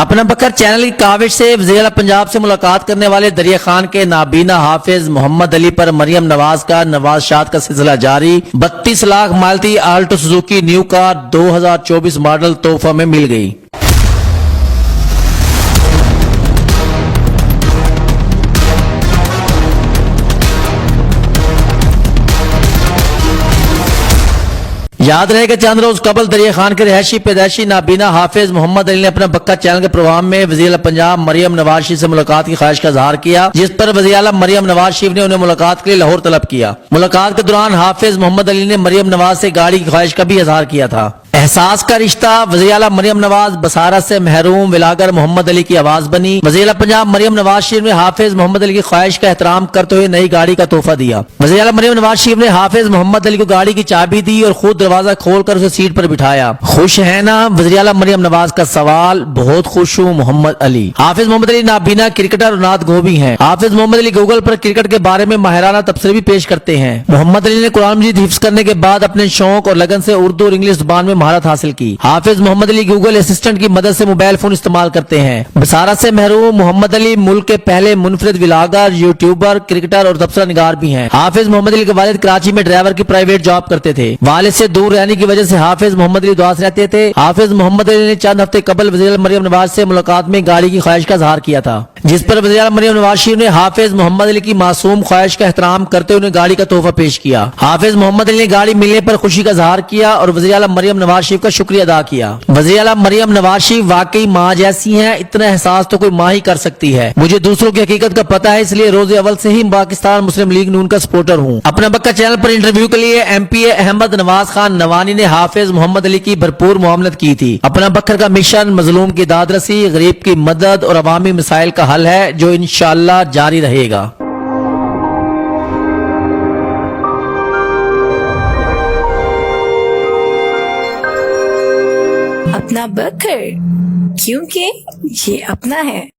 अपना बकर चैनल की काविश से वज़ीर पंजाब से मुलाकात करने वाले दरिया खान के नाबीना हाफिज मोहम्मद अली पर मरियम नवाज का नवाज़शात का सिलसिला जारी। 32 lakh Maruti Alto Suzuki new car 2024 model तोहफा में मिल गई। याद रहे कि चंद रोज कबल दरिया खान के रिहायशी पैदाइशी नाबीना हाफिज मोहम्मद अली ने अपना बक्का चैनल के प्रोग्राम में वज़ीर पंजाब मरियम नवाज शरीफ से मुलाकात की ख्वाहिश का इजहार किया, जिस पर वज़ीर आला मरियम नवाज शरीफ ने उन्हें मुलाकात के लिए लाहौर तलब किया। मुलाकात के दौरान हाफिज मोहम्मद अली ने मरियम नवाज से गाड़ी की ख्वाहिश का भी इजहार किया था। एहसास का रिश्ता वज़ीर आला मरियम नवाज बसारत से महरूम विलागर मोहम्मद अली की आवाज बनी। वज़ीर पंजाब मरियम नवाज शरीफ ने हाफिज मोहम्मद अली की ख्वाहिश का एहतराम करते हुए नई गाड़ी का तोहफा दिया। वज़ीर आला मरियम नवाज शरीफ ने हाफिज मोहम्मद अली को गाड़ी की चाबी दी और खुद दरवाजा खोलकर उसे सीट पर बिठाया। खुश है ना? वज़ीर आला मरियम नवाज का सवाल। बहुत खुश हूँ मोहम्मद अली। हाफिज मोहम्मद अली नाबीना क्रिकेटर और नात गोभी हैं। हाफिज मोहम्मद अली गूगल पर क्रिकेट के बारे में माहिराना तबसरे भी पेश करते हैं। मोहम्मद अली ने कुरान मजीद हिफ्ज करने के बाद अपने शौक और लगन से उर्दू और इंग्लिश जुबान में महारत हासिल की। हाफिज मोहम्मद अली गूगल असिस्टेंट की मदद से मोबाइल फोन इस्तेमाल करते हैं। बसारत से महरूम मोहम्मद अली मुल्क के पहले मुनफरिद विलागर, यूट्यूबर, क्रिकेटर और तबसरा निगार भी हैं। हाफिज मोहम्मद अली के वालिद कराची में ड्राइवर की प्राइवेट जॉब करते थे। वालिद से दूर रहने की वजह से हाफिज मोहम्मद अली दुआस रहते थे। हाफिज मोहम्मद अली ने चंद हफ्ते कबल वज़ीर मरियम नवाज से मुलाकात में गाड़ी की ख्वाहिश का इजहार किया था, जिस पर वज़ीर मरियम नवाज शरीफ ने हाफिज मोहम्मद अली की मासूम ख्वाहिश का एहतराम करते हुए उन्हें गाड़ी का तोहफा पेश किया। हाफिज मोहम्मद अली ने गाड़ी मिलने पर खुशी का इजहार किया और वज़ीर आला मरियम नवाज शरीफ का शुक्रिया अदा किया। वज़ीर आला मरियम नवाज शरीफ वाकई माँ जैसी हैं, इतना एहसास तो कोई माँ ही कर सकती है। मुझे दूसरों की हकीकत का पता है, इसलिए रोज़े अव्वल से ही पाकिस्तान मुस्लिम लीग नून का सपोर्टर हूँ। अपना बक्का चैनल पर इंटरव्यू के लिए MP अहमद नवाज खान नवानी ने हाफिज मोहम्मद अली की भरपूर मुआमलत की थी। अपना बकर का मिशन मजलूम की दादरसी, गरीब की मदद और अवामी मसाइल का हल है, जो इंशाअल्लाह जारी रहेगा। अपना बकर, क्योंकि ये अपना है।